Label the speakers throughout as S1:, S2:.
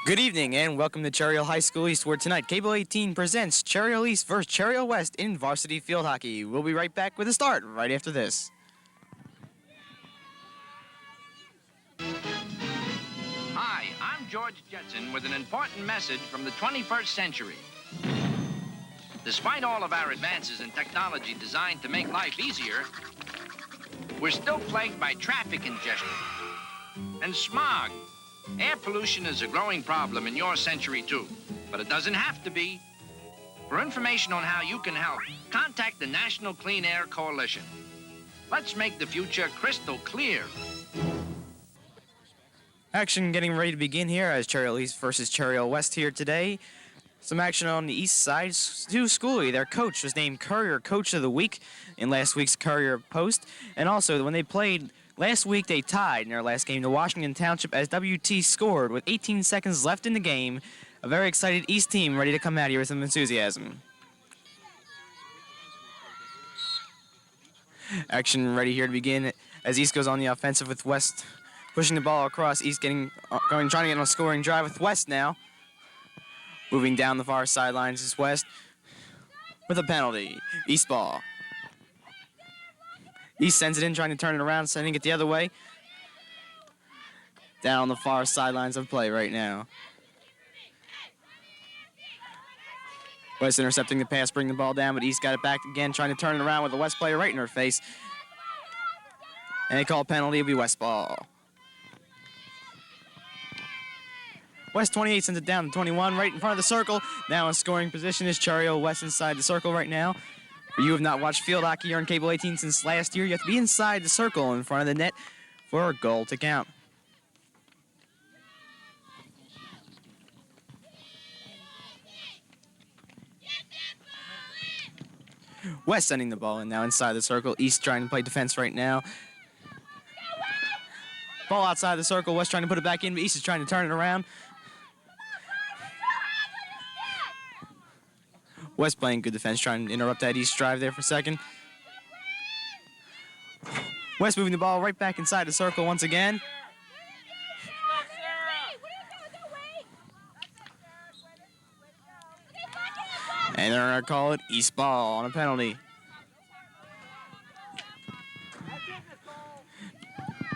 S1: Good evening and welcome to Cherry Hill High School East, where tonight Cable 18 presents Cherry Hill East versus Cherry Hill West in varsity field hockey. We'll be right back with a start right after this.
S2: Hi, I'm George Jetson with an important message from the 21st century. Despite all of our advances in technology designed to make life easier, we're still plagued by traffic congestion and smog. Air pollution is a growing problem in your century, too, but it doesn't have to be. For information on how you can help, contact the National Clean Air Coalition. Let's make the future crystal clear.
S1: Action getting ready to begin here as Cherry Hill East versus Cherry Hill West here today. Some action on the east side. Stu Schooley, their coach, was named Courier Coach of the Week in last week's Courier Post. And also, when they played last week, they tied in their last game to Washington Township as WT scored with 18 seconds left in the game. A very excited East team ready to come out here with some enthusiasm. Action ready here to begin as East goes on the offensive with West pushing the ball across. East trying to get on a scoring drive with West now. Moving down the far sidelines is West with a penalty. East ball. East sends it in, trying to turn it around, sending it the other way. Down on the far sidelines of play right now. West intercepting the pass, bringing the ball down, but East got it back again, trying to turn it around with a West player right in her face. And they call penalty, it'll be West ball. West 28 sends it down to 21, right in front of the circle. Now in scoring position is Cherry Hill West inside the circle right now. For you who have not watched field hockey here on Cable 18 since last year, you have to be inside the circle in front of the net for a goal to count. West sending the ball in now inside the circle. East trying to play defense right now. Ball outside the circle. West trying to put it back in, but East is trying to turn it around. West playing good defense, trying to interrupt that East drive there for a second. West moving the ball right back inside the circle once again. And they're going to call it East ball on a penalty.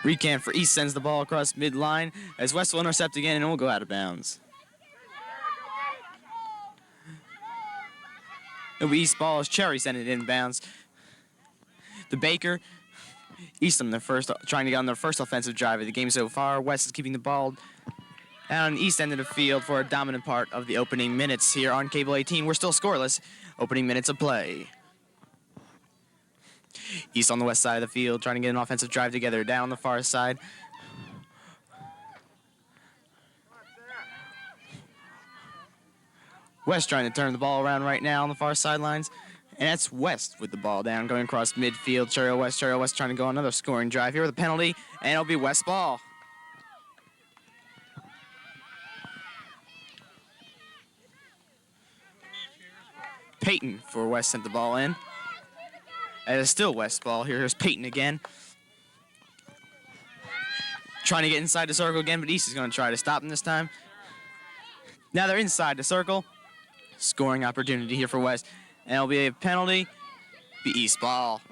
S1: Recant for East sends the ball across midline as West will intercept again and it will go out of bounds. It'll be East ball as Cherry sent it inbounds. The Baker, East on their first, trying to get on their first offensive drive of the game so far. West is keeping the ball down on the east end of the field for a dominant part of the opening minutes here on Cable 18. We're still scoreless. Opening minutes of play. East on the west side of the field, trying to get an offensive drive together. Down on the far side. West trying to turn the ball around right now on the far sidelines. And that's West with the ball down, going across midfield. Cherry Hill West trying to go on another scoring drive here with a penalty, and it'll be West ball. Peyton for West sent the ball in. And it's still West ball. Here's Peyton again. Trying to get inside the circle again, but East is going to try to stop him this time. Now they're inside the circle. Scoring opportunity here for West. And it'll be a penalty. Be East ball.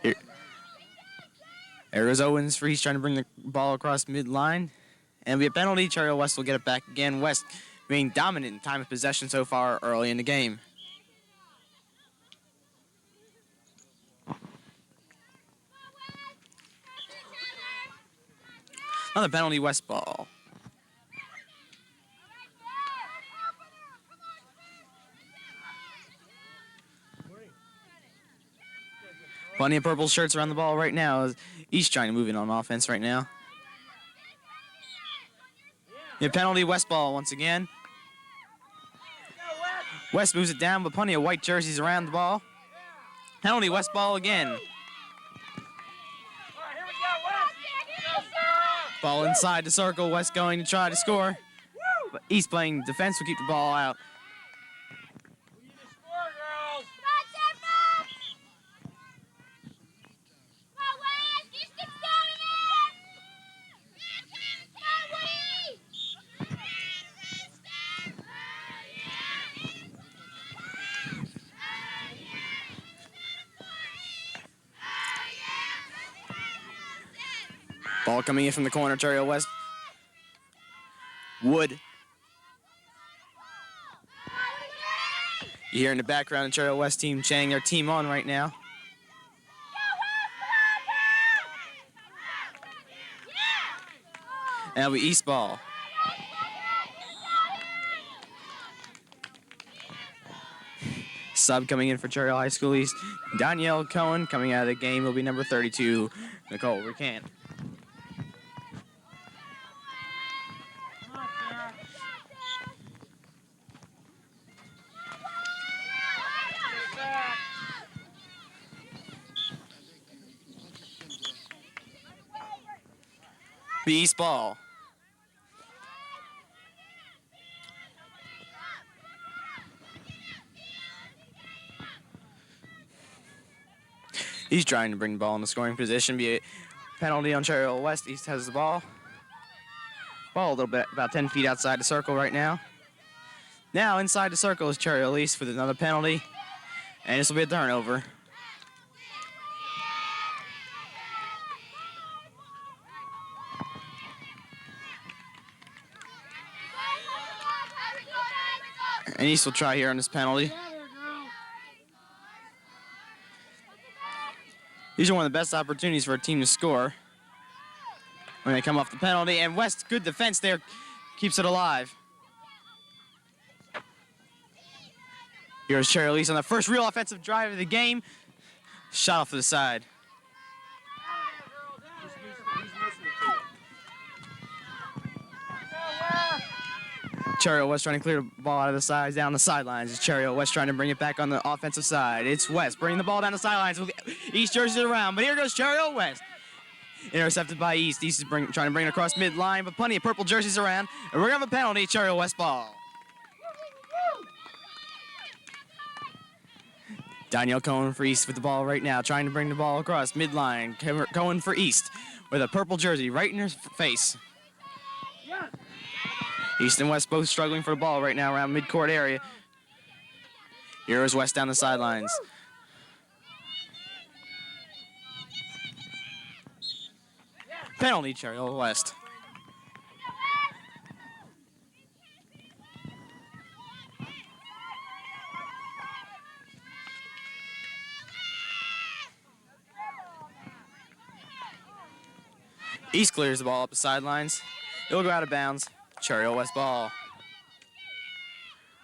S1: Here. There goes Owens for East trying to bring the ball across midline. And it'll be a penalty. Cherry Hill West will get it back again. West being dominant in time of possession so far early in the game. Another penalty, West ball. Plenty of purple shirts around the ball right now. East trying to move in on offense right now. Yeah, penalty, West ball once again. West moves it down, but plenty of white jerseys around the ball. Penalty, West ball again. Ball inside the circle. West going to try to score. But East playing defense will keep the ball out. Ball coming in from the corner, Cherry Hill West. Wood. You hear in the background, the Cherry Hill West team chanting their team on right now. And that'll be East ball. Sub coming in for Cherry Hill High School East. Danielle Cohen coming out of the game will be number 32, Nicole Recant. The East ball. He's trying to bring the ball in the scoring position. Be a penalty on Cherry Hill West. East has the ball. Ball a little bit, about 10 feet outside the circle right now. Now inside the circle is Cherry Hill East with another penalty. And this will be a turnover. And East will try here on this penalty. These are one of the best opportunities for a team to score when they come off the penalty. And West, good defense there, keeps it alive. Here's Cherry Hill East on the first real offensive drive of the game. Shot off to the side. Cherry Hill West trying to clear the ball out of the sides, down the sidelines. It's Cherry Hill West trying to bring it back on the offensive side. It's West bringing the ball down the sidelines with East jerseys around. But here goes Cherry Hill West. Intercepted by East. East is trying to bring it across midline, but plenty of purple jerseys around. And we're going to have a penalty, Cherry Hill West ball. Danielle Cohen for East with the ball right now, trying to bring the ball across midline. Cohen for East with a purple jersey right in her face. East and West both struggling for the ball right now around midcourt area. Here is West down the sidelines. Penalty, Cherry Hill West. East clears the ball up the sidelines. It'll go out of bounds. Cherry Hill West ball.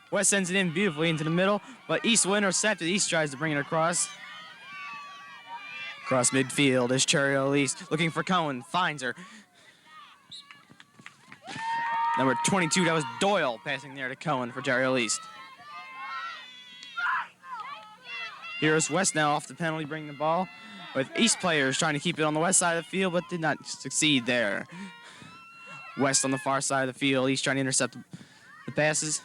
S1: West sends it in beautifully into the middle, but East will intercept it. East tries to bring it across. Across midfield is Cherry Hill East looking for Cohen. Finds her. Number 22, that was Doyle passing there to Cohen for Cherry Hill East. Here's West now off the penalty, bringing the ball. With East players trying to keep it on the west side of the field, but did not succeed there. West on the far side of the field. East trying to intercept the passes.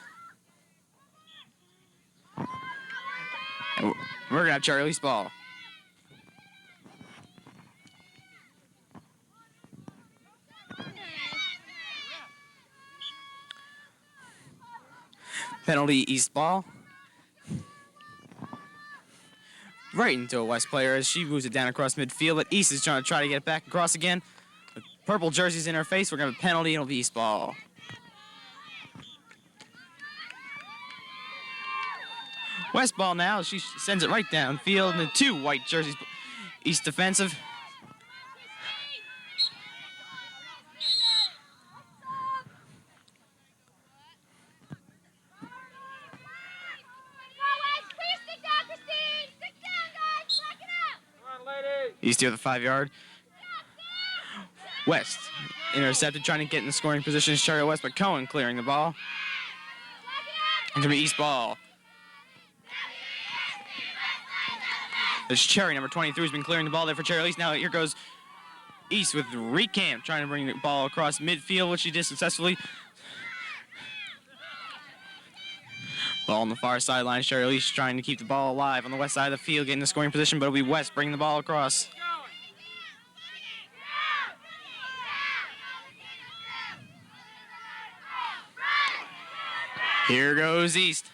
S1: And we're going to have Cherry Hill East ball. Penalty, East ball. Right into a West player as she moves it down across midfield, but East is trying to get it back across again. With purple jerseys in her face, we're going to have a penalty, and it'll be East ball. West ball now, she sends it right downfield, and the two white jerseys, East defensive. East here with a 5-yard. West intercepted, trying to get in the scoring position is Cherry Hill West, but Cohen clearing the ball. It's going to be East ball. There's Cherry, number 23, has been clearing the ball there for Cherry Hill East. Now here goes East with Recamp, trying to bring the ball across midfield, which she did successfully. Ball on the far sideline. Cherry Hill East trying to keep the ball alive on the west side of the field, getting the scoring position, but it'll be West bringing the ball across. Here goes East.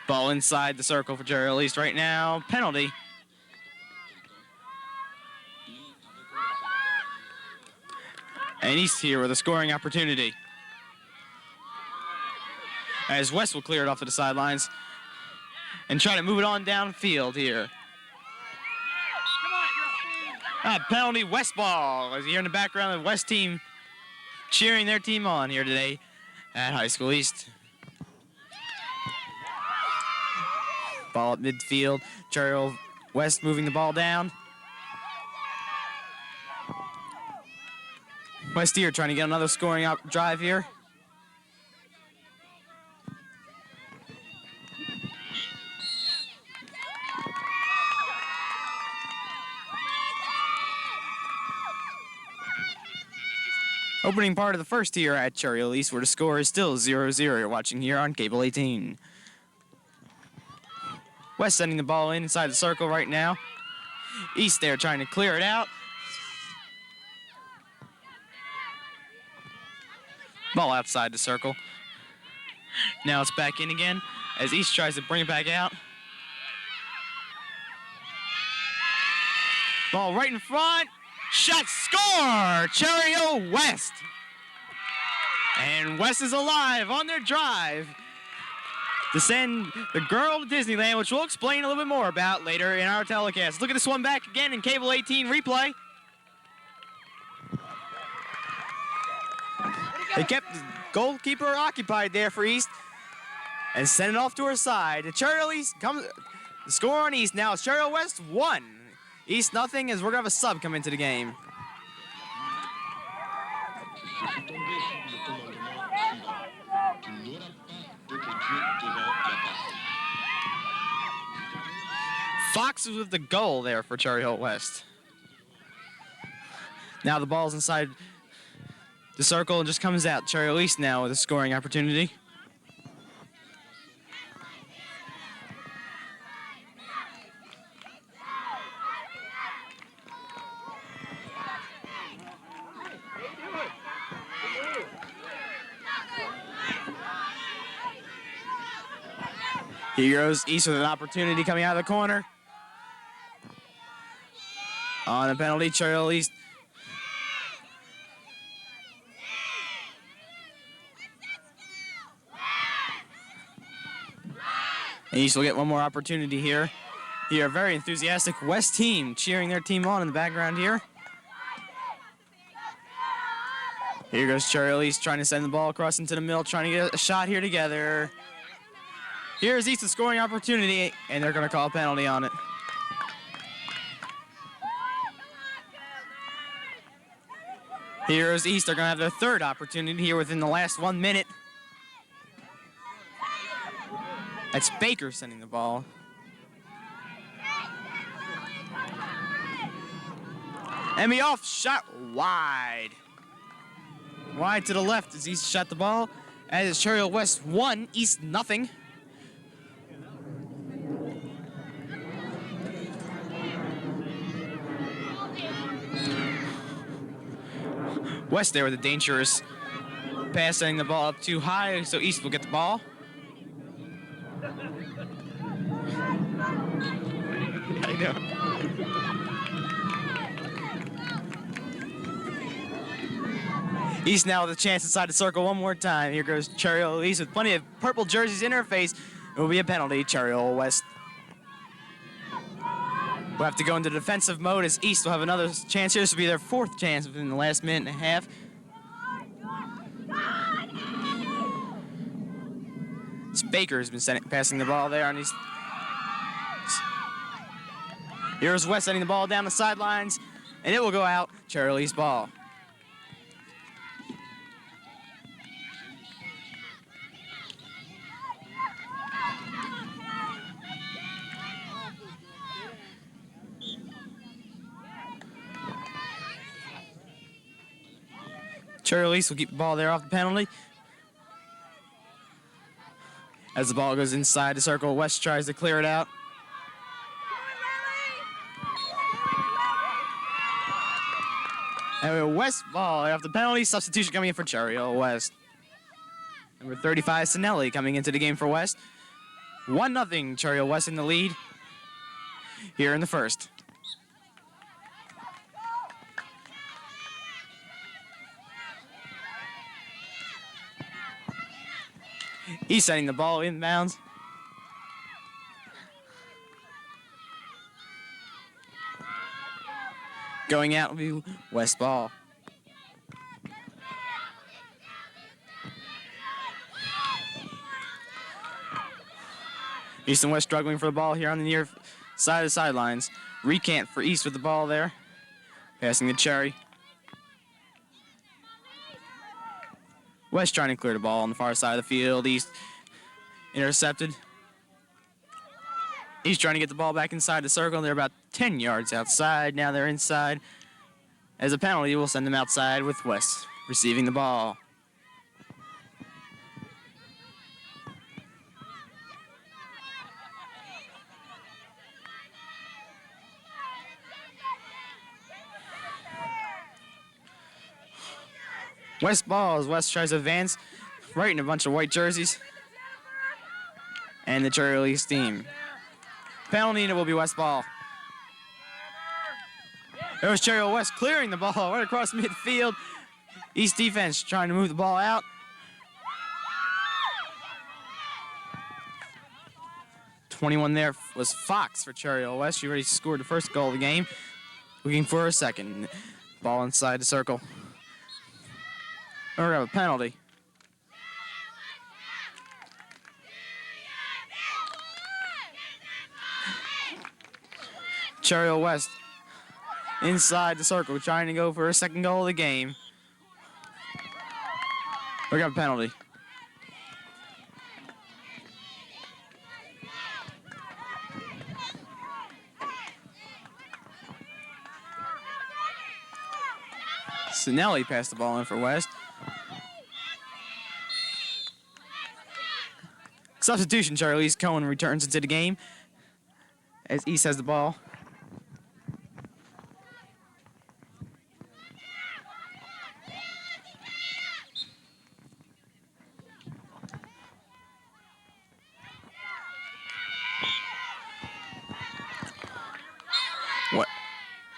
S1: Ball inside the circle for Cherry Hill East right now. Penalty. And East here with a scoring opportunity. As West will clear it off to the sidelines and try to move it on downfield here. Penalty, West ball. As you hear in the background, the West team cheering their team on here today at High School East. Ball at midfield. Cherry West moving the ball down. West here trying to get another scoring drive here. Opening part of the first here at Cherry Hill East, where the score is still 0-0. You're watching here on Cable 18. West sending the ball inside the circle right now. East there trying to clear it out. Ball outside the circle. Now it's back in again as East tries to bring it back out. Ball right in front. Shot, score! Cherry Hill West. And West is alive on their drive to send the girl to Disneyland, which we'll explain a little bit more about later in our telecast. Look at this one back again in Cable 18 replay. They kept the goalkeeper occupied there for East and sent it off to her side. The Cherry Hill East comes, the score on East now is Cherry Hill West 1. East nothing, as we're going to have a sub come into the game. Fox is with the goal there for Cherry Hill West. Now the ball's inside the circle and just comes out. Cherry Hill East now with a scoring opportunity. Here goes East with an opportunity coming out of the corner. On the penalty, Cherry Hill East. And East will get one more opportunity here. Here, a very enthusiastic West team cheering their team on in the background here. Here goes Cherry Hill East trying to send the ball across into the middle, trying to get a shot here together. Here's East's scoring opportunity, and they're going to call a penalty on it. Here's East. They're going to have their third opportunity here within the last 1 minute. That's Baker sending the ball. Emmy off, shot wide. Wide to the left as East shot the ball. As it's Cherry Hill West 1, East nothing. West there with a dangerous pass, sending the ball up too high, so East will get the ball. I know. East now with a chance inside the circle one more time. Here goes Cherry Hill East with plenty of purple jerseys in her face. It will be a penalty, Cherry Hill West. We'll have to go into defensive mode as East will have another chance here. This will be their fourth chance within the last minute and a half. It's Baker has been passing the ball there on East. Here's West sending the ball down the sidelines, and it will go out. Cherry Hill East ball. Cherry Hill East will keep the ball there off the penalty. As the ball goes inside the circle, West tries to clear it out. And West ball off the penalty. Substitution coming in for Cherry Hill West. Number 35, Sinelli, coming into the game for West. 1-0, Cherry Hill West in the lead here in the first. East sending the ball inbounds. Going out will be West ball. East and West struggling for the ball here on the near side of the sidelines. Recant for East with the ball there. Passing to Cherry. West trying to clear the ball on the far side of the field. East intercepted. East trying to get the ball back inside the circle. They're about 10 yards outside. Now they're inside. As a penalty, we'll send them outside with West receiving the ball. West ball as West tries to advance right in a bunch of white jerseys. And the Cherry East team. Penalty, and it will be West ball. There was Cherry West clearing the ball right across midfield. East defense trying to move the ball out. .21 there was Fox for Cherry West. She already scored the first goal of the game. Looking for a second. Ball inside the circle. We're going to have a penalty. Cherry West inside the circle, trying to go for a second goal of the game. We got a penalty. Sinelli passed the ball in for West. Substitution, Charlize Cohen returns into the game as East has the ball.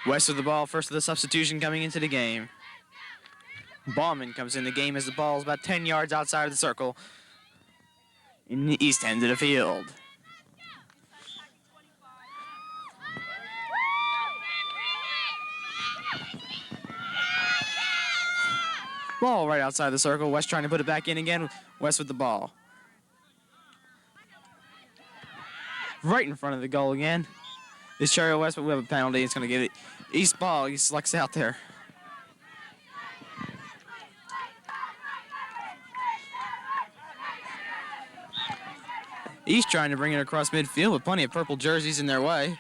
S1: West with the ball, first of the substitution coming into the game. Bauman comes in the game as the ball is about 10 yards outside of the circle in the east end of the field. Ball right outside the circle. West trying to put it back in again. West with the ball. Right in front of the goal again. It's Cherry West, but we have a penalty. It's going to give it East ball. East selects out there. East trying to bring it across midfield with plenty of purple jerseys in their way.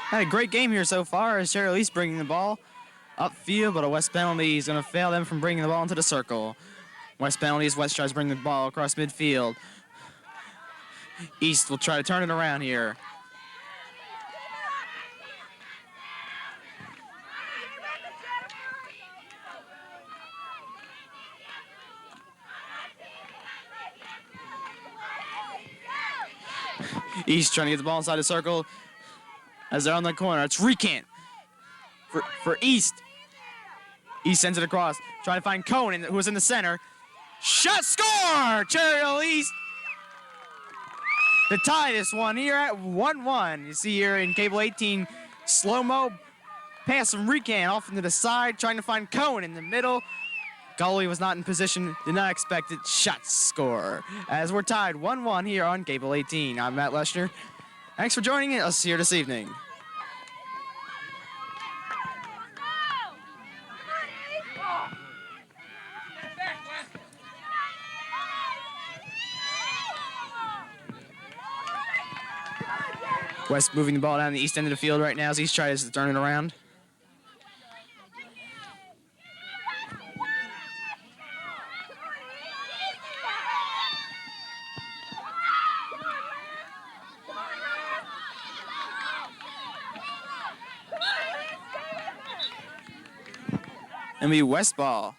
S1: Had a great game here so far as Cherry East bringing the ball upfield, but a West penalty is going to fail them from bringing the ball into the circle. West penalty as West tries to bring the ball across midfield. East will try to turn it around here. East trying to get the ball inside the circle as they're on the corner. It's Recant for East. East sends it across, trying to find Cohen, who was in the center. Shot, score! Cherry East to tie this one here at 1-1. You see here in Cable 18, slow-mo pass from Recant off into the side, trying to find Cohen in the middle. Goalie was not in position, did not expect it. Shot, score. As we're tied 1-1 here on Cable 18. I'm Matt Leshner. Thanks for joining us here this evening. West moving the ball down the east end of the field right now as East tries to turn it around. And be West ball.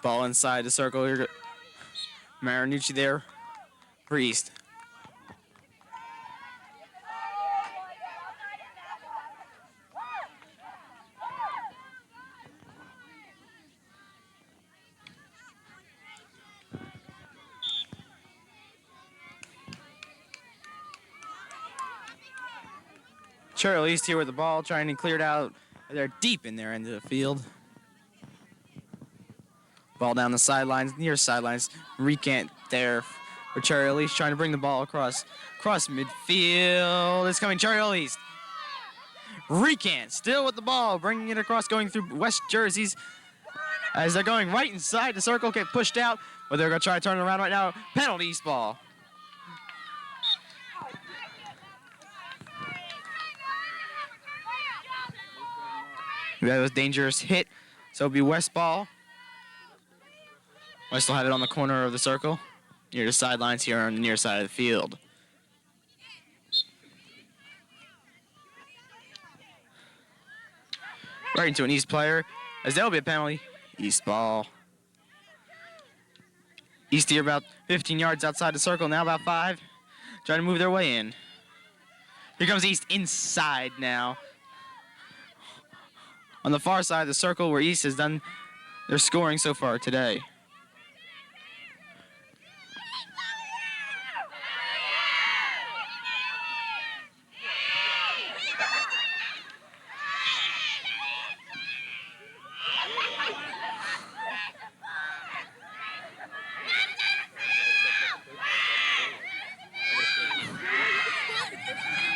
S1: Ball inside the circle. Here, Marinucci there for East. Cheryl East here with the ball, trying to clear it out. They're deep in their end of the field. Ball down the sidelines, near sidelines. Recant there for Cheryl East, trying to bring the ball across midfield. It's coming, Cheryl East. Recant still with the ball, bringing it across, going through West Jerseys. As they're going right inside the circle, get pushed out, but they're going to try to turn it around right now. Penalty East ball. That was a dangerous hit, so it'll be West ball. West will have it on the corner of the circle, near the sidelines here on the near side of the field. Right into an East player, as there'll be a penalty. East ball. East here about 15 yards outside the circle, now about 5. Trying to move their way in. Here comes East inside now. On the far side of the circle where East has done their scoring so far today.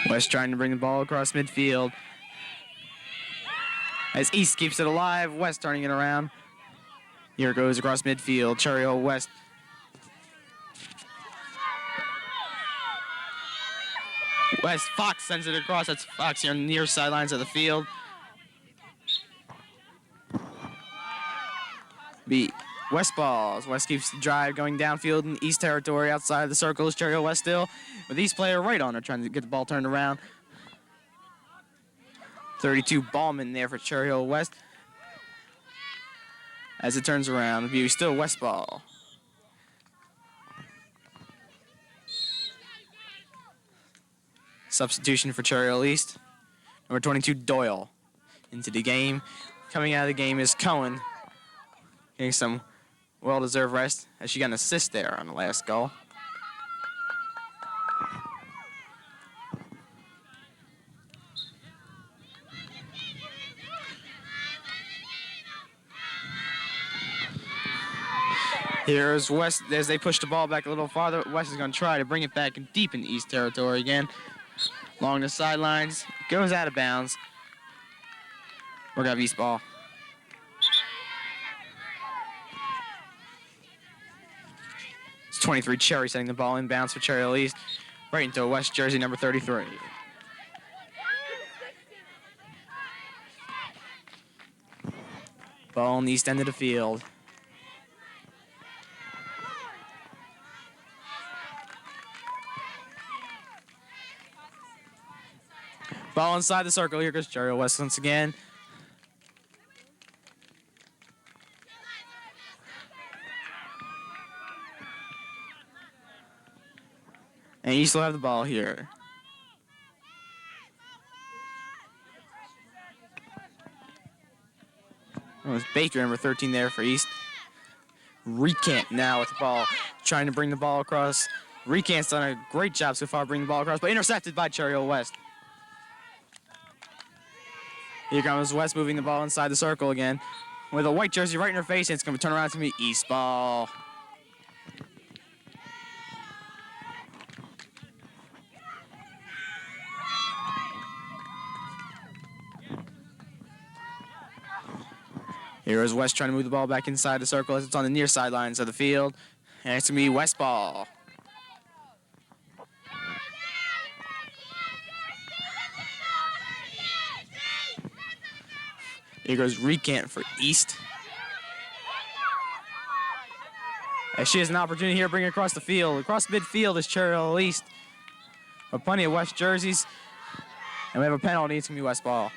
S1: West trying to bring the ball across midfield. As East keeps it alive, West turning it around. Here it goes across midfield. Cherio West. West Fox sends it across. That's Fox here on the near sidelines of the field. Be West balls. West keeps the drive going downfield in East territory outside of the circle is Cherio West still. With East player right on her trying to get the ball turned around. 32 Ballman there for Cherry Hill West. As it turns around, the view still West ball. Substitution for Cherry Hill East. Number 22 Doyle into the game. Coming out of the game is Cohen. Getting some well-deserved rest as she got an assist there on the last goal. Here's West as they push the ball back a little farther. West is going to try to bring it back deep in the East territory again. Along the sidelines, goes out of bounds. We're going to have East ball. It's 23 Cherry setting the ball inbounds for Cherry Hill East. Right into West jersey number 33. Ball on the east end of the field. Ball inside the circle. Here goes Cherry West once again. And you still have the ball here. Oh, it's Baker, number 13 there for East. Recant now with the ball, trying to bring the ball across. Recant's done a great job so far bringing the ball across, but intercepted by Cherry Hill West. Here comes West moving the ball inside the circle again. With a white jersey right in her face, and it's going to turn around to me East ball. Here is West trying to move the ball back inside the circle as it's on the near sidelines of the field. And it's going to be West ball. Here goes Recant for East. As she has an opportunity here to bring it across the field. Across midfield is Cherry Hill East. But plenty of West jerseys. And we have a penalty. It's going to be West ball.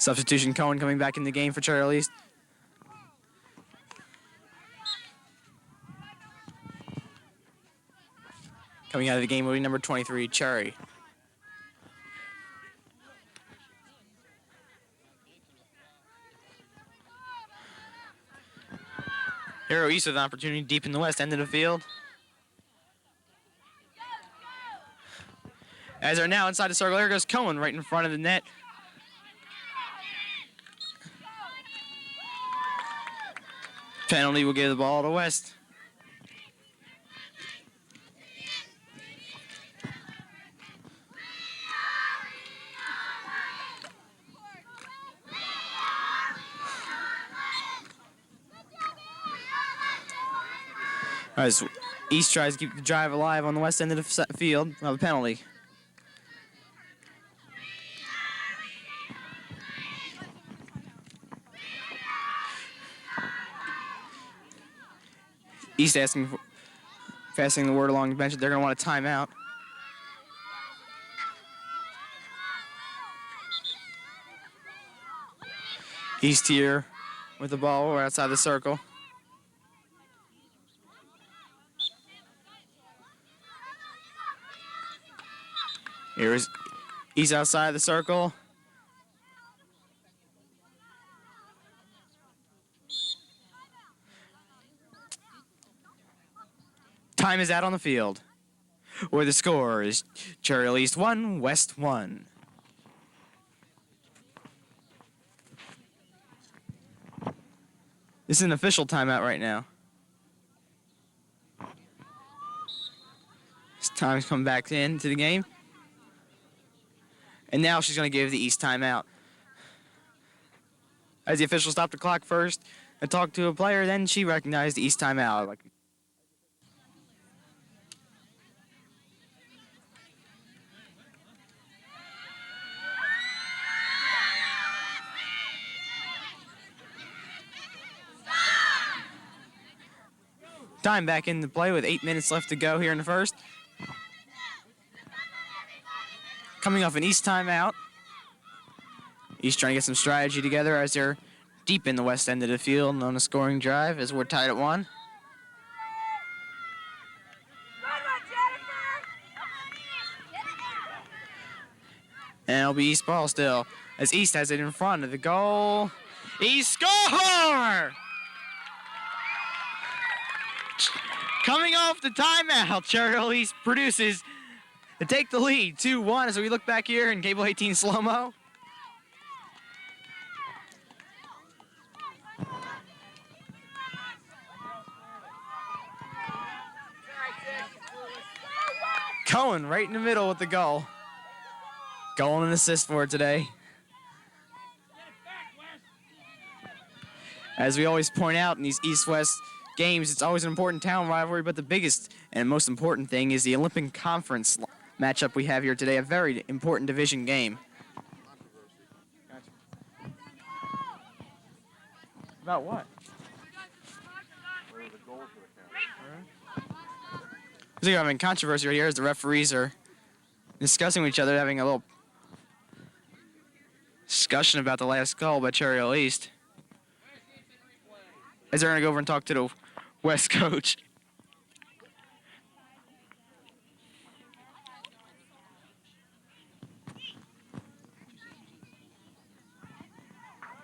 S1: Substitution Cohen coming back in the game for Cherry East. Coming out of the game will be number 23, Cherry. Hero East with an opportunity deep in the west end of the field. As they're now inside the circle, there goes Cohen right in front of the net. Penalty will give the ball to West. As East tries to keep the drive alive on the west end of the field, we'll have a penalty. East passing the word along the bench that they're going to want a timeout. East here with the ball. We're outside the circle. Here's East outside the circle. Time is out on the field, where the score is Cherry East 1, West 1. This is an official timeout right now. It's time to come back into the game. And now she's going to give the East timeout. As the official stopped the clock first and talked to a player, then she recognized the East timeout. Time back into play with 8 minutes left to go here in the first. Coming off an East timeout. East trying to get some strategy together as they're deep in the west end of the field on a scoring drive as we're tied at 1. And it'll be East ball still as East has it in front of the goal. East score! Coming off the timeout, Cherry East produces to take the lead 2-1 as we look back here in Cable 18 slow-mo. Cohen right in the middle with the goal. Goal and an assist for it today. As we always point out in these East-West games, it's always an important town rivalry, but the biggest and most important thing is the Olympic Conference matchup we have here today, a very important division game. About what? I think I'm having controversy right here as the referees are discussing with each other, having a little discussion about the last call by Cherry East. As they're going to go over and talk to the West coach.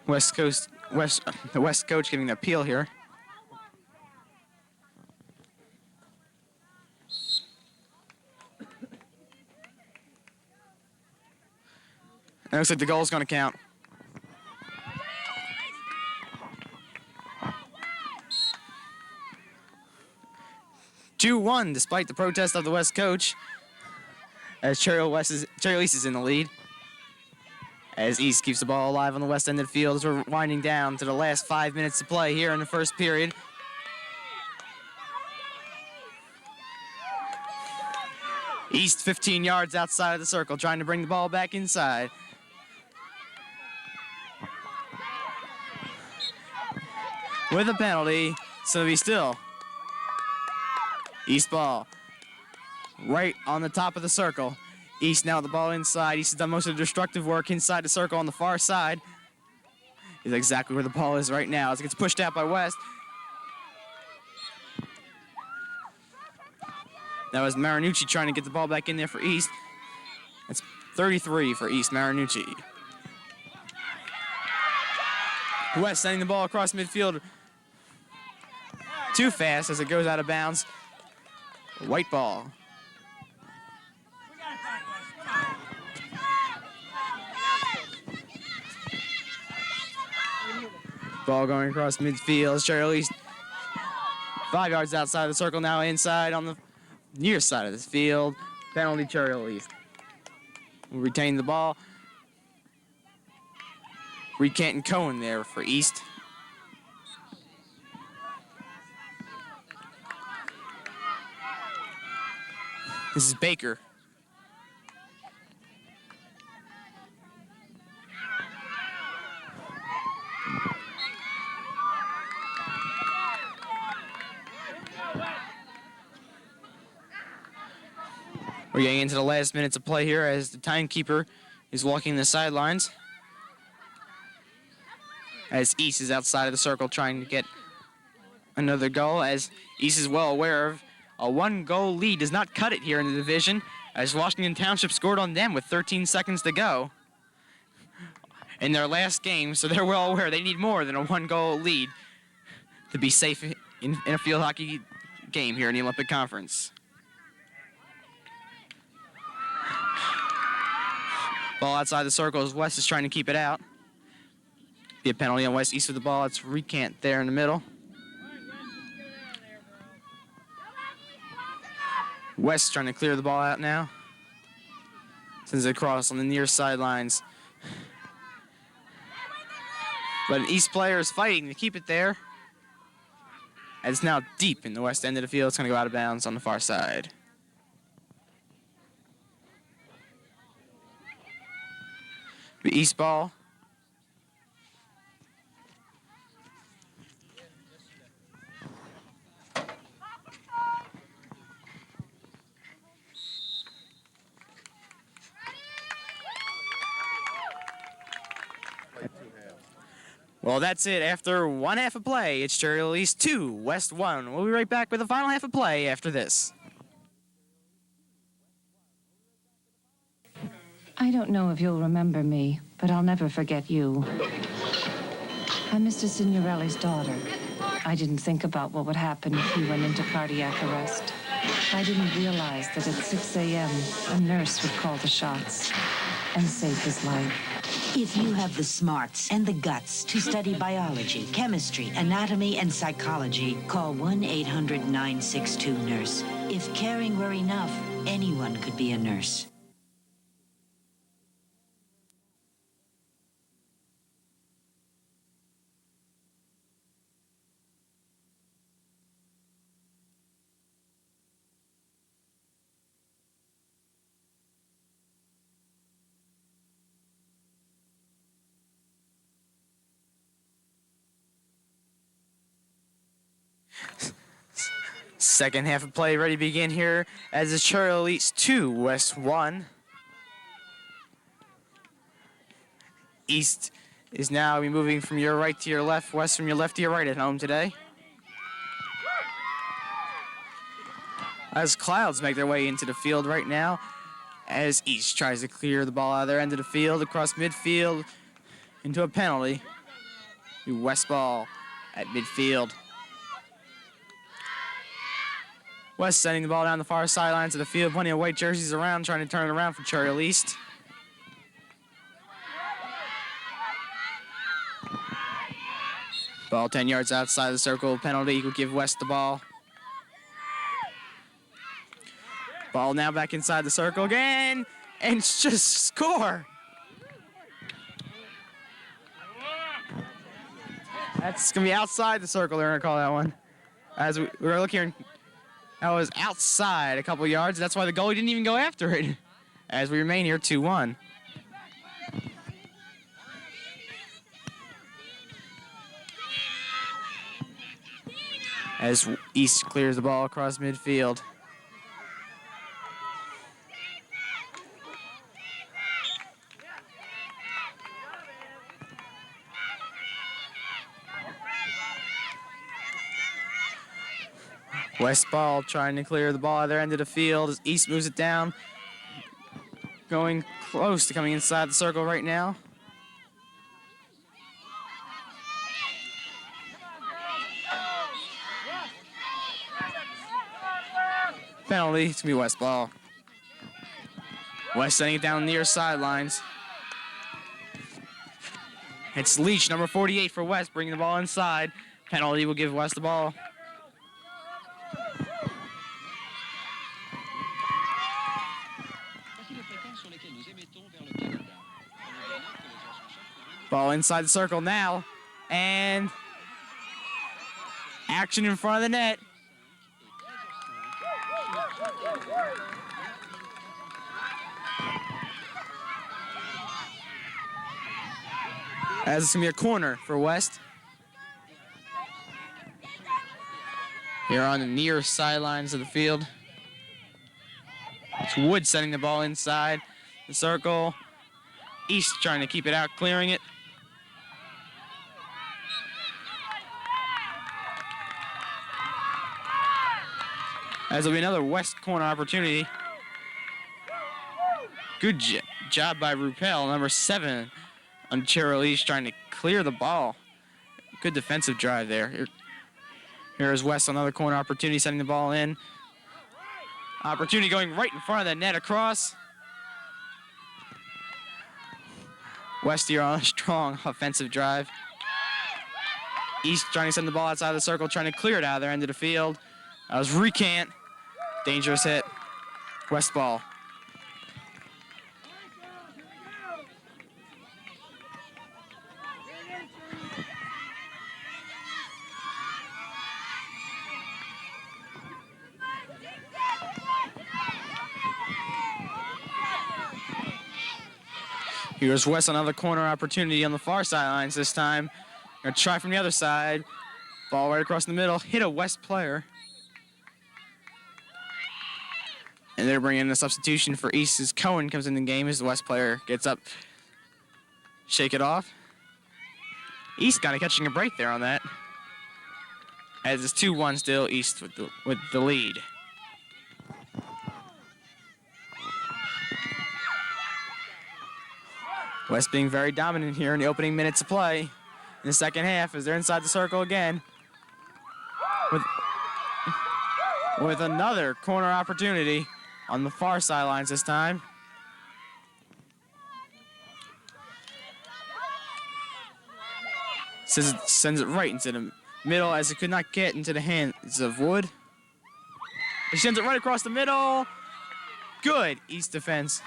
S1: The West coach giving an appeal here. And it looks like the goal's going to count. (2-1) despite the protest of the West coach, as Cherry East is in the lead. As East keeps the ball alive on the west end of the field as we're winding down to the last 5 minutes to play here in the first period. East 15 yards outside of the circle, trying to bring the ball back inside. With a penalty, so it'll be still East ball right on the top of the circle. East now with the ball inside. East has done most of the destructive work inside the circle on the far side. is exactly where the ball is right now as it gets pushed out by West. That was Marinucci trying to get the ball back in there for East. That's 33 for East, Marinucci. West sending the ball across midfield too fast as it goes out of bounds. White ball. Ball going across midfield. Cherry East 5 yards outside the circle, now inside on the near side of this field. Penalty, Cherry East. Will retain the ball. Reed Canton Cohen there for East. This is Baker. We're getting into the last minutes of play here as the timekeeper is walking the sidelines. As East is outside of the circle trying to get another goal, as East is well aware of a 1-goal lead does not cut it here in the division, as Washington Township scored on them with 13 seconds to go in their last game, so they're well aware they need more than a 1-goal lead to be safe in a field hockey game here in the Olympic Conference. Ball outside the circle as West is trying to keep it out. Be a penalty on West. East of the ball, it's Recant there in the middle. West trying to clear the ball out now. Sends it across on the near sidelines. But an East player is fighting to keep it there. And it's now deep in the west end of the field. It's going to go out of bounds on the far side. The East ball. Well, that's it. After one half of play, it's Cherry East 2, West 1. We'll be right back with the final half of play after this.
S3: I don't know if you'll remember me, but I'll never forget you. I'm Mr. Signorelli's daughter. I didn't think about what would happen if he went into cardiac arrest. I didn't realize that at 6 a.m., a nurse would call the shots and save his life.
S4: If you have the smarts and the guts to study biology, chemistry, anatomy, and psychology, call 1-800-962-NURSE. If caring were enough, anyone could be a nurse.
S1: Second half of play ready to begin here as it's Cherry East 2, West 1. East is now moving from your right to your left, West from your left to your right at home today. As clouds make their way into the field right now, as East tries to clear the ball out of their end of the field across midfield into a penalty. West ball at midfield. West sending the ball down the far sidelines of the field. Plenty of white jerseys around, trying to turn it around for Cherry East. Ball 10 yards outside the circle. Penalty will give West the ball. Ball now back inside the circle again. And just score. That's going to be outside the circle. They're going to call that one. As we're looking here. That was outside a couple yards. That's why the goalie didn't even go after it. As we remain here 2-1. As East clears the ball across midfield. West ball trying to clear the ball at their end of the field as East moves it down. Going close to coming inside the circle right now. Penalty, it's gonna be West ball. West sending it down near sidelines. It's Leach, number 48 for West, bringing the ball inside. Penalty will give West the ball. Ball inside the circle now. And action in front of the net. As it's going to be a corner for West. Here on the near sidelines of the field. It's Wood sending the ball inside the circle. East trying to keep it out, clearing it. As will be another West corner opportunity. Good job by Ruppel, number 7 on Cheryl East, trying to clear the ball. Good defensive drive there. Here is West, another corner opportunity, sending the ball in. Opportunity going right in front of the net across. West here on a strong offensive drive. East trying to send the ball outside the circle, trying to clear it out of their end of the field. That was Recant. Dangerous hit. West ball. Here's West, another corner opportunity on the far sidelines this time. Gonna try from the other side. Ball right across the middle. Hit a West player. And they're bringing in a substitution for East as Cohen comes in the game as the West player gets up. Shake it off. East kind of catching a break there on that. As it's 2-1 still, East with the lead. West being very dominant here in the opening minutes of play. In the second half as they're inside the circle again. With another corner opportunity on the far sidelines this time. Sends it right into the middle as it could not get into the hands of Wood. He sends it right across the middle. Good East defense.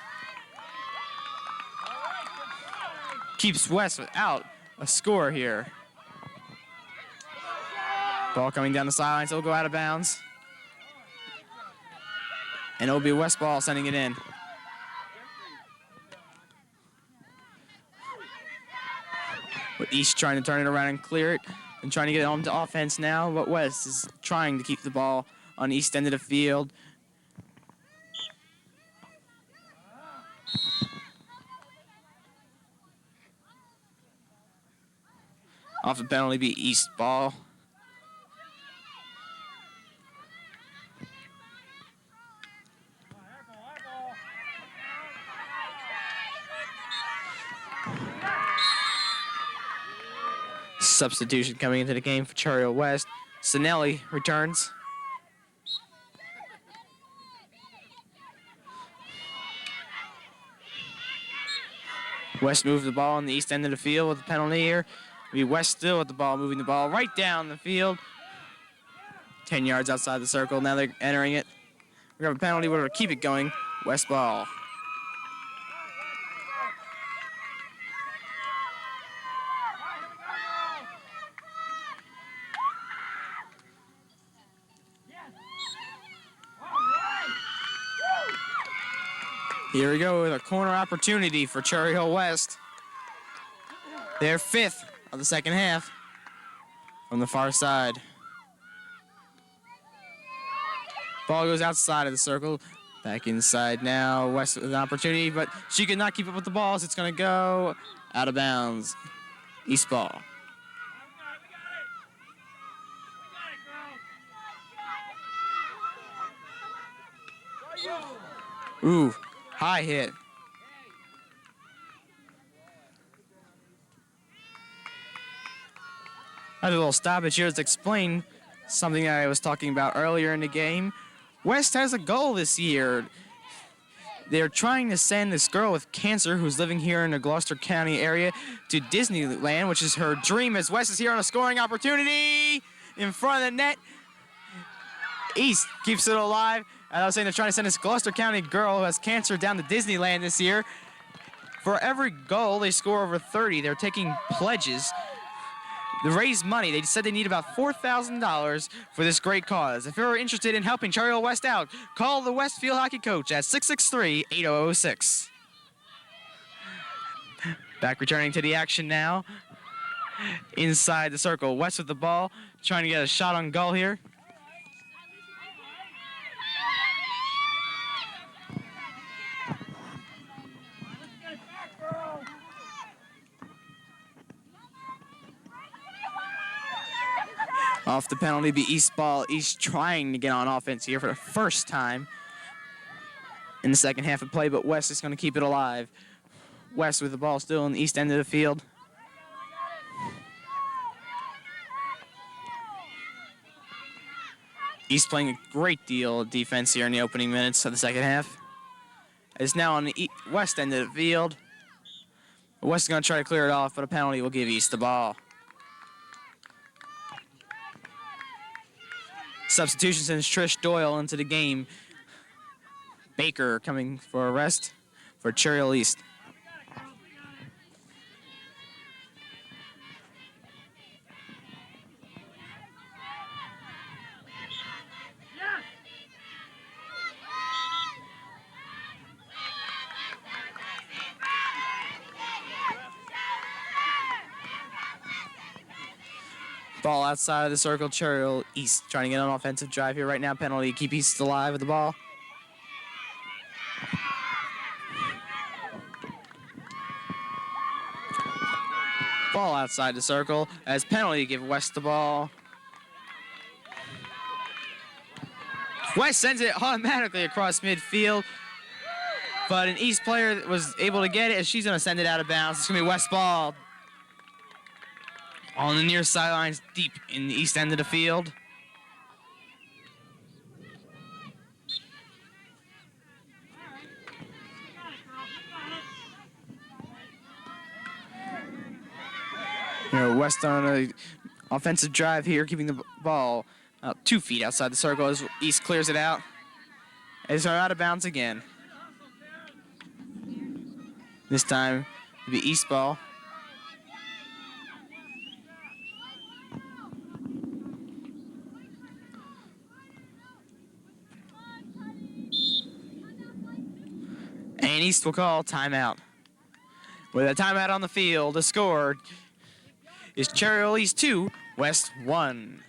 S1: Keeps West without a score here. Ball coming down the sidelines, it'll go out of bounds. And it'll be West ball sending it in. With East trying to turn it around and clear it and trying to get it home to offense now, but West is trying to keep the ball on the east end of the field. Off the penalty be East ball. Substitution coming into the game for Chariot West. Sinelli returns. West moves the ball on the east end of the field with the penalty here. Be West still with the ball, moving the ball right down the field. 10 yards outside the circle. Now they're entering it. We have a penalty. We're going to keep it going. West ball. Here we go with a corner opportunity for Cherry Hill West. Their 5th of the second half from the far side. Ball goes outside of the circle. Back inside now. West with an opportunity, but she could not keep up with the balls. It's going to go out of bounds. East ball. Ooh, high hit. I had a little stoppage here to explain something that I was talking about earlier in the game. West has a goal this year. They're trying to send this girl with cancer who's living here in the Gloucester County area to Disneyland, which is her dream, as West is here on a scoring opportunity in front of the net. East keeps it alive. As I was saying, they're trying to send this Gloucester County girl who has cancer down to Disneyland this year. For every goal they score over 30, they're taking pledges to raise money. They said they need about $4,000 for this great cause. If you're interested in helping Cherry West out, call the Westfield hockey coach at 663-8006. Back returning to the action now. Inside the circle, West with the ball, trying to get a shot on goal here. Off the penalty, be East ball. East trying to get on offense here for the first time in the second half of play, but West is going to keep it alive. West with the ball still in the east end of the field. East playing a great deal of defense here in the opening minutes of the second half. It's now on the west end of the field. West is going to try to clear it off, but a penalty will give East the ball. Substitution sends Trish Doyle into the game. Baker coming for a rest for Cherry East. Ball outside of the circle. Cherry East trying to get an offensive drive here right now. Penalty to keep East alive with the ball. Ball outside the circle as penalty to give West the ball. West sends it automatically across midfield, but an East player was able to get it as she's going to send it out of bounds. It's going to be West ball on the near sidelines, deep in the east end of the field. West on an offensive drive here, keeping the ball 2 feet outside the circle as East clears it out. It's out of bounds again. This time, it'll be East ball. And East will call timeout. With a timeout on the field, the score is Cherry East 2, West 1.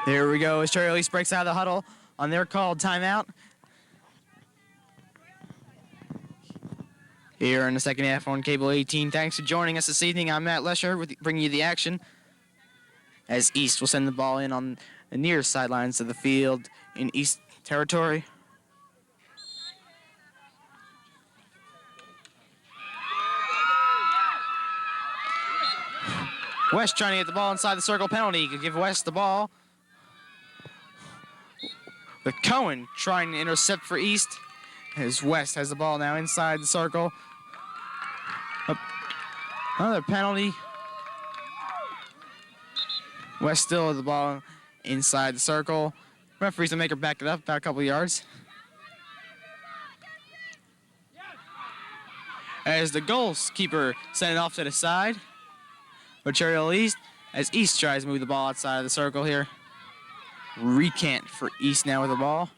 S1: There we go as Cherry East breaks out of the huddle on their called timeout. Here in the second half on Cable 18. Thanks for joining us this evening. I'm Matt Lesher bringing you the action as East will send the ball in on the near sidelines of the field in East territory. West trying to get the ball inside the circle. Penalty could give West the ball. But Cohen trying to intercept for East as West has the ball now inside the circle. Another penalty. West still has the ball inside the circle. Referees will make her back it up about a couple yards. As the goalkeeper sent it off to the side for Cherry East, as East tries to move the ball outside of the circle here. Recant for East now with the ball.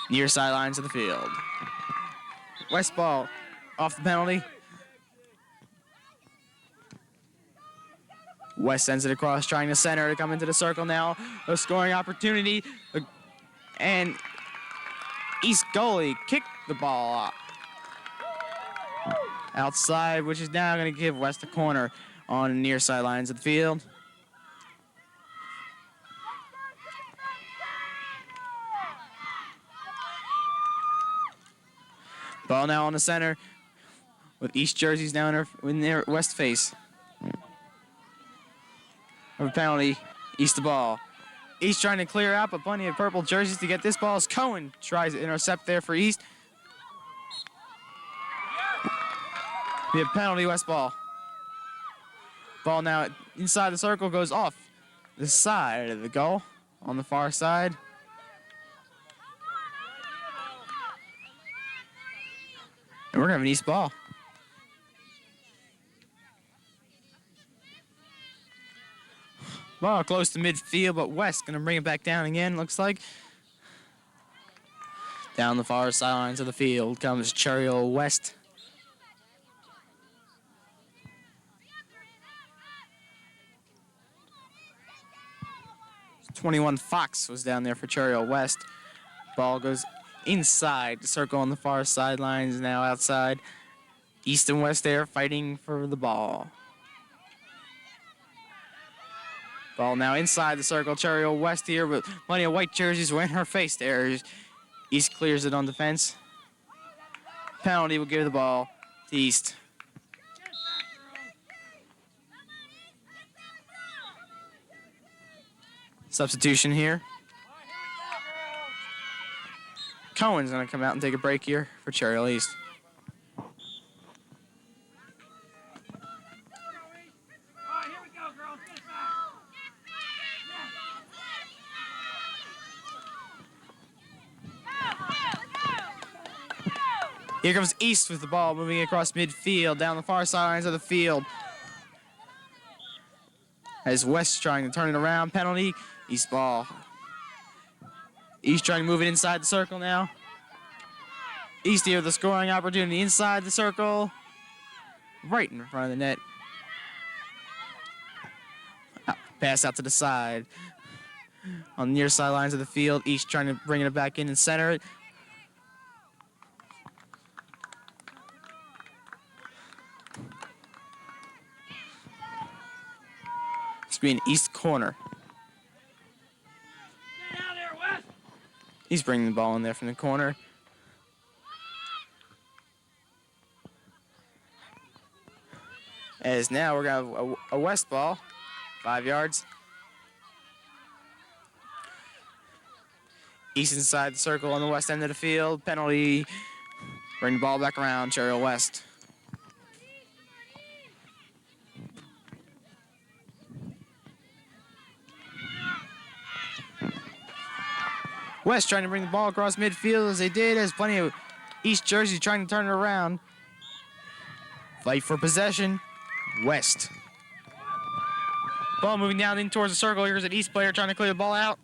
S1: Near sidelines of the field. West ball off the penalty. West sends it across, trying to center to come into the circle now. A scoring opportunity. And East goalie kicked the ball outside, which is now going to give West a corner. on the near sidelines of the field. Ball now on the center with East jerseys now in their West face. Of a penalty, East the ball. East trying to clear out, but plenty of purple jerseys to get this ball as Cohen tries to intercept there for East. We have penalty, West ball. Ball now inside the circle, goes off the side of the goal on the far side. And we're going to have an East ball. Ball close to midfield, but West going to bring it back down again, looks like. Down the far sidelines of the field comes Cherry West. 21 Fox was down there for Cherry West. Ball goes inside the circle on the far sidelines, now outside. East and West there fighting for the ball. Ball now inside the circle. Cherry West here with plenty of white jerseys were in her face there. East clears it on defense. Penalty will give the ball to East. Substitution here. Cohen's going to come out and take a break here for Cherry East. Here comes East with the ball moving across midfield, down the far sidelines of the field. As West trying to turn it around, penalty, East ball. East trying to move it inside the circle now. East here with the scoring opportunity inside the circle, right in front of the net. Pass out to the side. On the near sidelines of the field, East trying to bring it back in and center it. Be an East corner. He's bringing the ball in there from the corner. As now we're going to have a West ball, 5 yards. East inside the circle on the west end of the field. Penalty. Bring the ball back around, Cherry West. West trying to bring the ball across midfield as they did, as plenty of East jerseys trying to turn it around. Fight for possession, West. Ball moving down in towards the circle. Here's an East player trying to clear the ball out.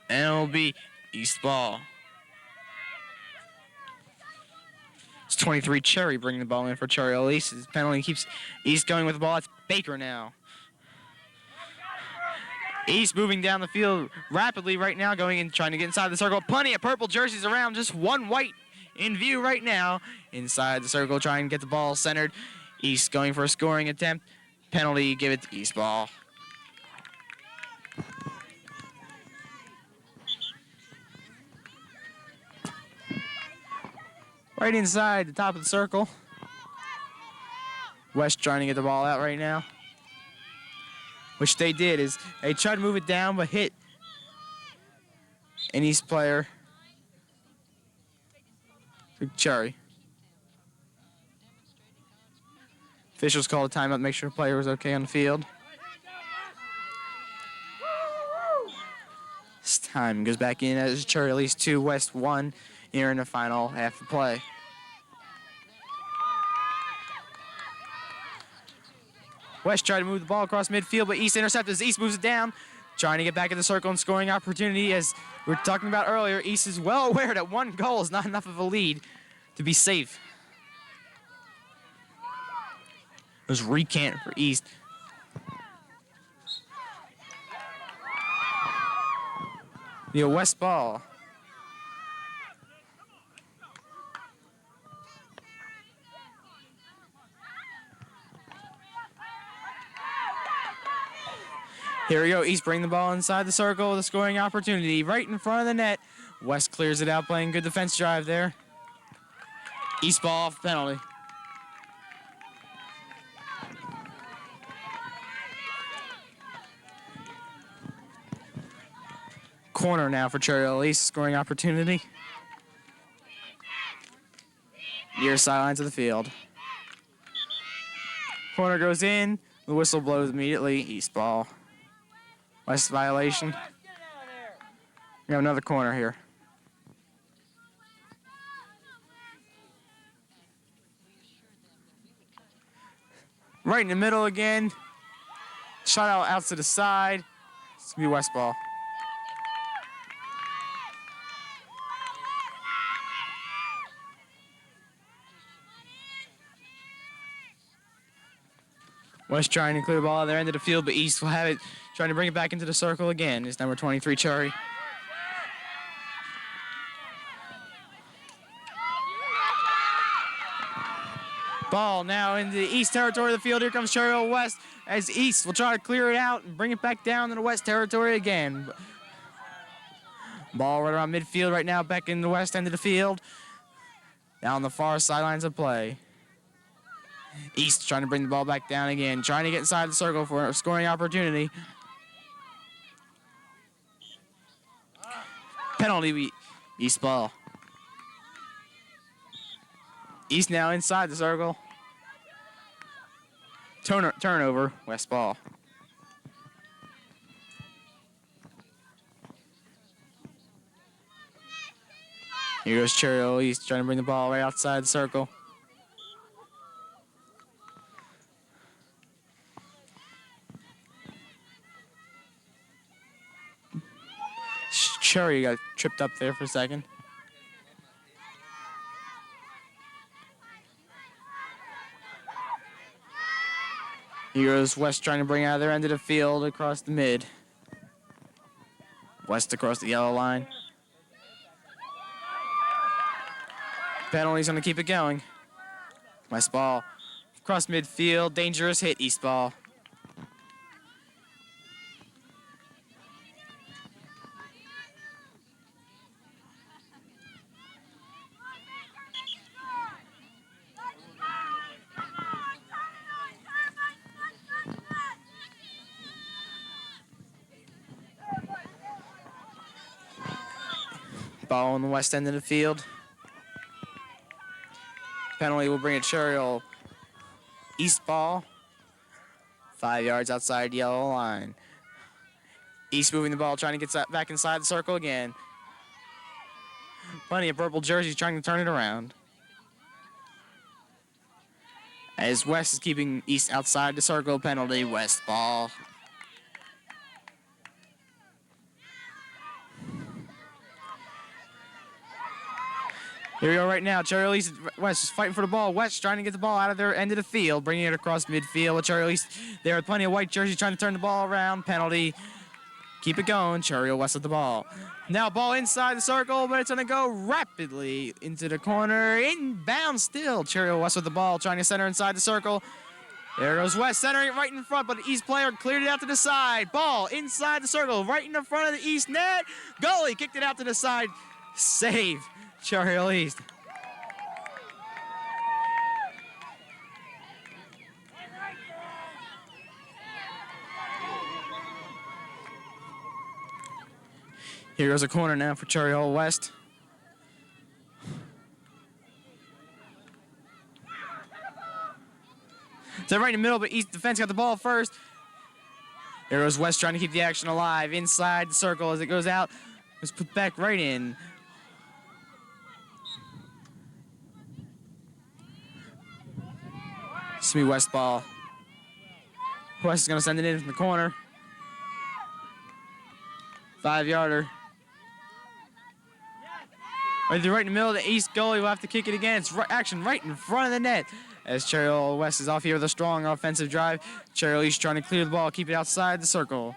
S1: And it'll be East ball. It's 23 Cherry bringing the ball in for Cherry East. His penalty keeps East going with the ball. It's Baker now. East moving down the field rapidly right now, going in, trying to get inside the circle. Plenty of purple jerseys around, just one white in view right now. Inside the circle, trying to get the ball centered. East going for a scoring attempt. Penalty, give it to East ball. Right inside the top of the circle. West trying to get the ball out right now. Which they did, is they tried to move it down, but hit an East player. Cherry. Officials called a timeout to make sure the player was okay on the field. This time goes back in as Cherry at least 2, West 1 here in the final half of play. West tried to move the ball across midfield, but East intercepted. East moves it down, trying to get back in the circle and scoring opportunity. As we were talking about earlier, East is well aware that 1 goal is not enough of a lead to be safe. It was recant for East. The West ball. Here we go. East bring the ball inside the circle. The scoring opportunity right in front of the net. West clears it out, playing good defense drive there. East ball off the penalty. Corner now for Cherry Hill East, scoring opportunity. Near sidelines of the field. Corner goes in. The whistle blows immediately. East ball. West violation. We have another corner here. Right in the middle again. Shot out to the side. It's going to be West ball. West trying to clear the ball out of their end of the field, but East will have it, trying to bring it back into the circle again. It's number 23, Cherry. Ball now in the East territory of the field. Here comes Cherry Hill West as East will try to clear it out and bring it back down to the West territory again. Ball right around midfield right now, back in the West end of the field. Now on the far sidelines of play. East trying to bring the ball back down again, trying to get inside the circle for a scoring opportunity. Penalty, East ball. East now inside the circle. Turnover, West ball. Here goes Cherry Hill East trying to bring the ball right outside the circle. Cherry got tripped up there for a second. Here goes West trying to bring out their end of the field across the mid. West across the yellow line. Penalty's going to keep it going. West ball across midfield. Dangerous hit, East ball. Ball on the west end of the field. Penalty will bring it Cherry Hill East ball. 5 yards outside the yellow line. East moving the ball, trying to get back inside the circle again. Plenty of purple jerseys trying to turn it around. As West is keeping East outside the circle, penalty, West ball. Here we go right now. Cherry Hill East, West is fighting for the ball. West trying to get the ball out of their end of the field, bringing it across midfield. With Cherry Hill East, there are plenty of white jerseys trying to turn the ball around. Penalty. Keep it going. Cherry Hill West with the ball. Now ball inside the circle, but it's going to go rapidly into the corner. Inbound still. Cherry Hill West with the ball, trying to center inside the circle. There goes West, centering it right in front, but the East player cleared it out to the side. Ball inside the circle, right in the front of the East net. Goalie kicked it out to the side. Save. Cherry Hill East. Here goes a corner now for Cherry Hill West. So right in the middle, but East defense got the ball first. Here goes West trying to keep the action alive inside the circle as it goes out. It's put back right in. It's going to be West ball. West is going to send it in from the corner. 5-yarder. Right in the middle of the East goalie will have to kick it again. It's action right in front of the net. As Cherry Hill West is off here with a strong offensive drive. Cherry Hill East trying to clear the ball, keep it outside the circle.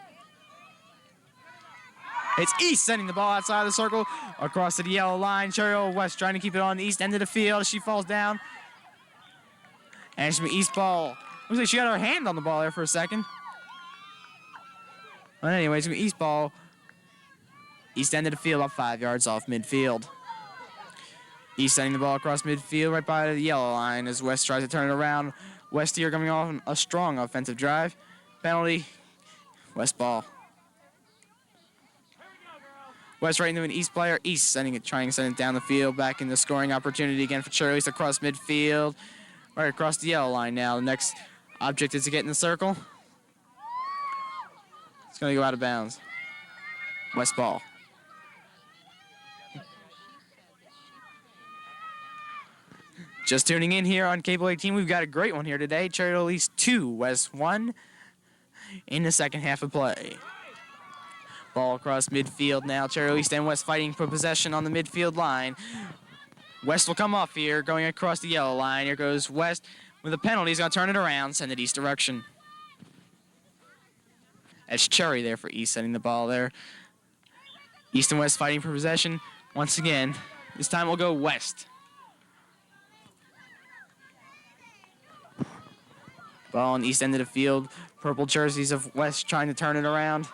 S1: It's East sending the ball outside the circle across to the yellow line. Cherry Hill West trying to keep it on the East end of the field. She falls down. And it's going to be East ball. Looks like she got her hand on the ball there for a second. But anyways, East ball. East end of the field, about 5 yards off midfield. East sending the ball across midfield right by the yellow line as West tries to turn it around. West here coming off a strong offensive drive. Penalty, West ball. West right into an East player. East trying to send it down the field, back in the scoring opportunity again for Cherry East across midfield. Right across the yellow line now. The next object is to get in the circle. It's going to go out of bounds. West ball. Just tuning in here on Cable 18, we've got a great one here today. Cherry East 2, West 1 in the second half of play. Ball across midfield now. Cherry East and West fighting for possession on the midfield line. West will come off here, going across the yellow line. Here goes West with a penalty. He's going to turn it around, send it East direction. That's Cherry there for East, sending the ball there. East and West fighting for possession once again. This time we'll go West. Ball on the east end of the field. Purple jerseys of West trying to turn it around.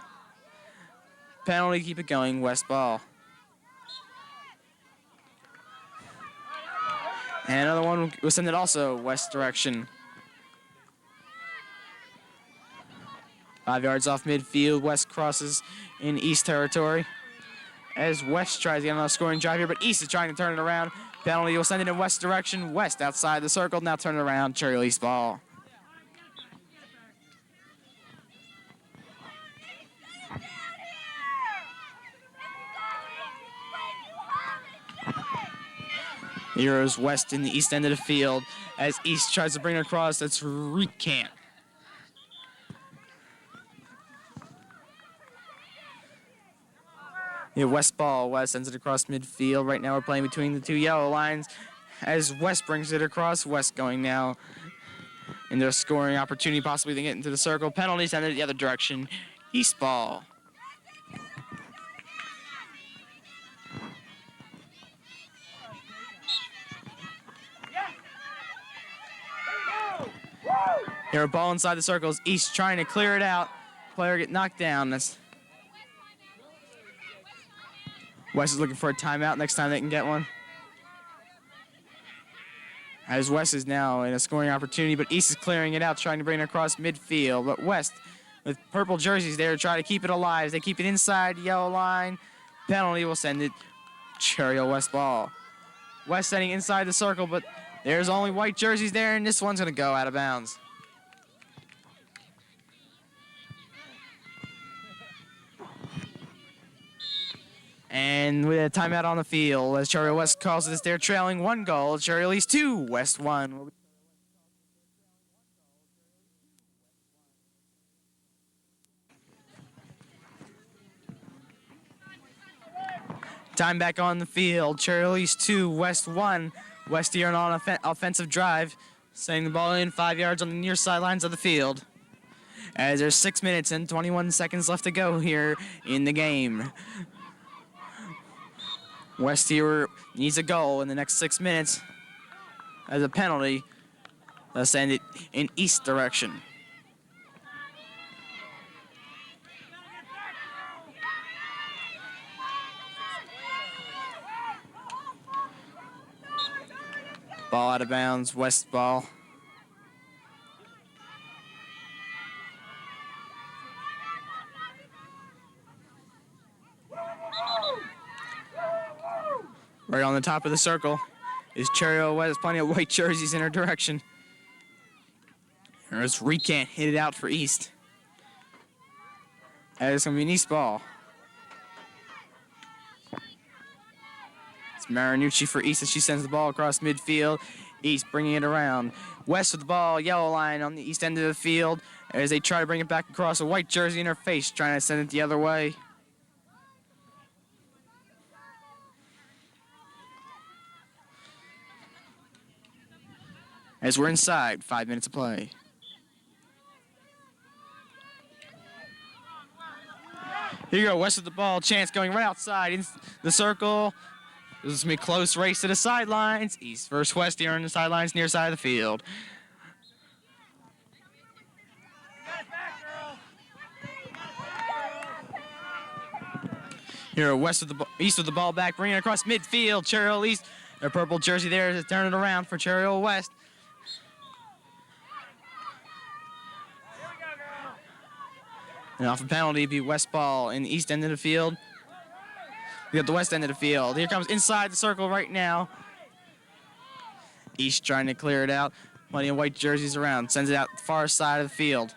S1: Penalty, keep it going, West ball. And another one was send it also West direction. 5 yards off midfield, West crosses in East territory. As West tries to get on a scoring drive here, but East is trying to turn it around. Penalty will send it in West direction. West outside the circle, now turn it around, Cherry East ball. Here is West in the east end of the field as East tries to bring it across. That's Recant. Yeah, West ball. West sends it across midfield. Right now we're playing between the two yellow lines as West brings it across. West going now into a scoring opportunity, possibly to get into the circle. Penalty, send it the other direction. East ball. Here, a ball inside the circles. East trying to clear it out. Player get knocked down. West is looking for a timeout next time they can get one. As West is now in a scoring opportunity, but East is clearing it out, trying to bring it across midfield. But West, with purple jerseys there, try to keep it alive. They keep it inside the yellow line. Penalty will send it Cherry West ball. West sending inside the circle, but there's only white jerseys there, and this one's going to go out of bounds. And with a timeout on the field, as Cherry West calls this, they're trailing 1 goal. Cherry East 2, West 1. Time back on the field. Cherry East 2, West 1. West here on an offensive drive, sending the ball in 5 yards on the near sidelines of the field. As there's 6 minutes and 21 seconds left to go here in the game. West here needs a goal in the next 6 minutes as a penalty. They'll send it in East direction. Ball out of bounds, West ball. Right on the top of the circle is Cherry West. Plenty of white jerseys in her direction. There's Recant hit it out for East. And it's going to be an East ball. It's Marinucci for East as she sends the ball across midfield. East bringing it around. West with the ball, yellow line on the east end of the field as they try to bring it back across. A white jersey in her face, trying to send it the other way. As we're inside, 5 minutes of play. Here you go, West with the ball. Chance going right outside in the circle. This is going to be a close race to the sidelines. East versus West here on the sidelines, near side of the field. Here, East with the ball back, bringing it across midfield. Cherry Hill East, their purple jersey there to turn it around for Cherry Hill West. And off a penalty, be West ball in the east end of the field. We got the west end of the field. Here comes inside the circle right now. East trying to clear it out. Plenty of white jerseys around. Sends it out the far side of the field.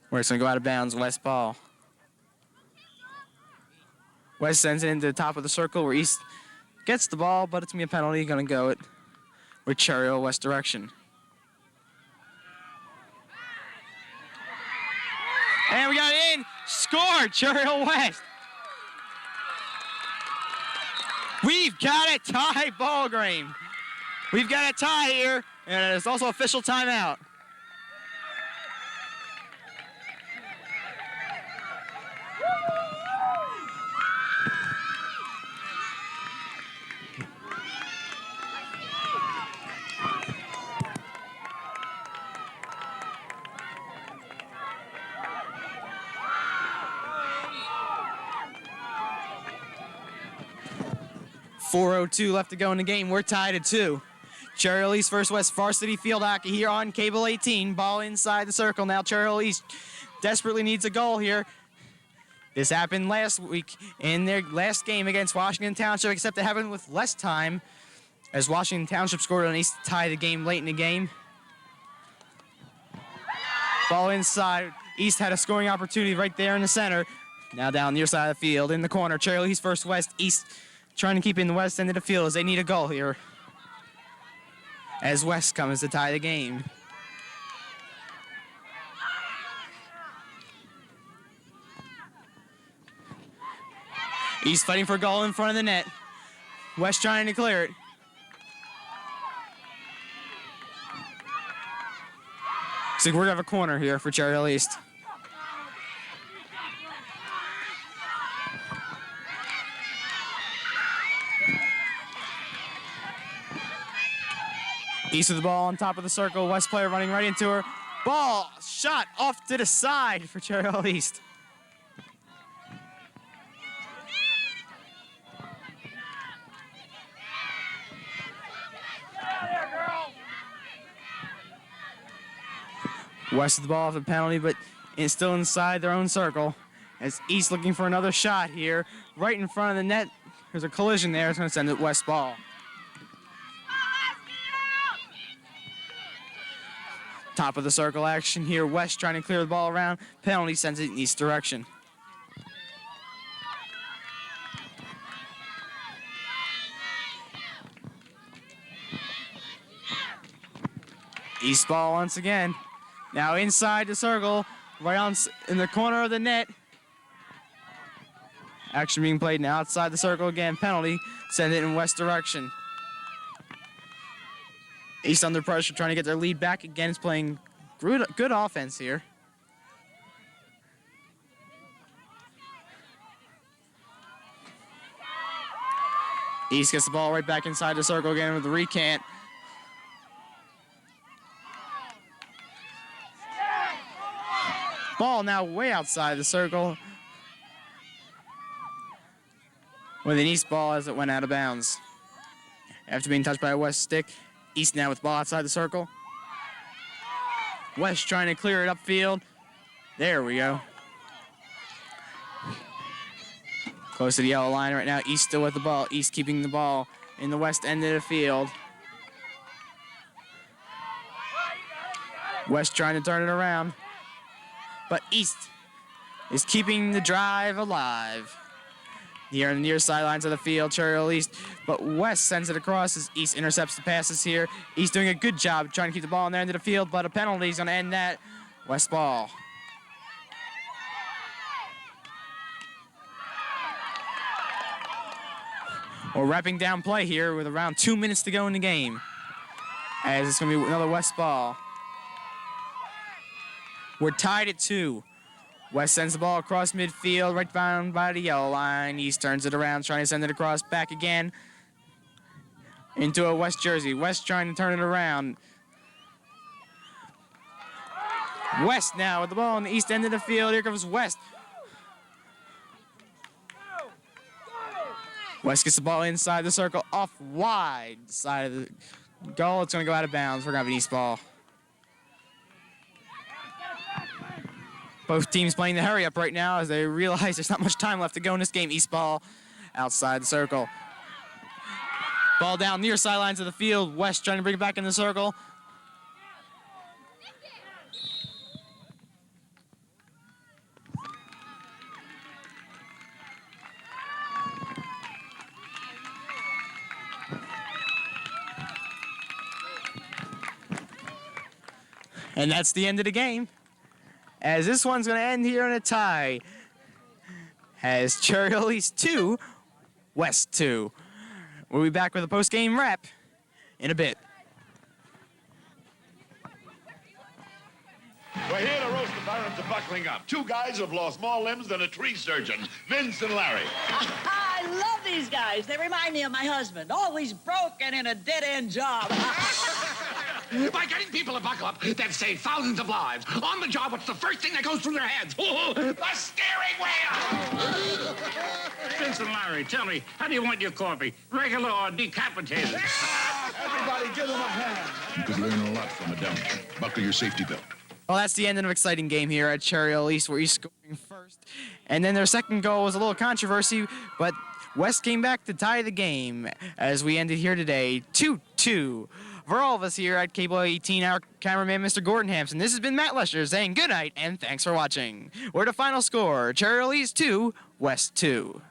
S1: Where it's going to go out of bounds, West ball. West sends it into the top of the circle where East gets the ball, but it's going to be a penalty. Going to go it with Cherry Hill West direction. And we got it in. Scored, Cherry Hill West. We've got a tie ball game. We've got a tie here, and it's also official timeout. .402 left to go in the game. We're tied at 2. Cherry Hill East versus West varsity field hockey here on Cable 18. Ball inside the circle. Now Cherry Hill East desperately needs a goal here. This happened last week in their last game against Washington Township, except it happened with less time as Washington Township scored on East to tie the game late in the game. Ball inside. East had a scoring opportunity right there in the center. Now down near side of the field in the corner. Cherry Hill East versus West. East trying to keep in the west end of the field as they need a goal here. As West comes to tie the game. East fighting for a goal in front of the net. West trying to clear it. Looks like we're going to have a corner here for Cherry Hill East. East of the ball on top of the circle. West player running right into her. Ball shot off to the side for Cherry Hill East. West of the ball off the penalty, but it's still inside their own circle. As East looking for another shot here, right in front of the net. There's a collision there. It's going to send it West ball. Top of the circle action here. West trying to clear the ball around. Penalty sends it in East direction. East ball once again. Now inside the circle, right on in the corner of the net. Action being played now outside the circle again. Penalty, send it in West direction. East under pressure, trying to get their lead back again. Is playing good offense here. East gets the ball right back inside the circle again with the recant. Ball now way outside the circle. With an East ball as it went out of bounds. After being touched by a West stick, East now with ball outside the circle. West trying to clear it upfield. There we go. Close to the yellow line right now. East still with the ball. East keeping the ball in the west end of the field. West trying to turn it around. But East is keeping the drive alive. Here on the near sidelines of the field, Cherry Hill East. But West sends it across as East intercepts the passes here. East doing a good job trying to keep the ball in there into the field, but a penalty is going to end that. West ball. We're wrapping down play here with around 2 minutes to go in the game. As it's going to be another West ball. We're tied at 2. West sends the ball across midfield, right down by the yellow line. East turns it around, trying to send it across back again into a West jersey. West trying to turn it around. West now with the ball on the east end of the field. Here comes West. West gets the ball inside the circle, off wide side of the goal. It's going to go out of bounds. We're going to have an East ball. Both teams playing the hurry up right now as they realize there's not much time left to go in this game. East ball outside the circle. Ball down near sidelines of the field. West trying to bring it back in the circle. And that's the end of the game, as this one's going to end here in a tie, as Cherry Hill East 2, West 2. We'll be back with a post-game wrap in a bit.
S5: We're here to roast the Barons of buckling up. Two guys who have lost more limbs than a tree surgeon, Vince and Larry.
S6: I love these guys. They remind me of my husband, always broken in a dead-end job.
S7: By getting people to buckle up, they've saved thousands of lives. On the job, what's the first thing that goes through their heads? The steering wheel!
S8: Vince and Larry, tell me, how do you want your coffee? Regular or decapitated?
S5: Everybody give them a hand. You could learn a lot from a downturn. Buckle your safety belt.
S1: Well, that's the end of an exciting game here at Cherry Hill East, where East scoring first. And then their second goal was a little controversy, but West came back to tie the game as we ended here today, 2-2. For all of us here at Cable 18, our cameraman, Mr. Gordon Hampson, this has been Matt Lesher saying good night and thanks for watching. We're the final score, Cherry Hill East 2, West 2.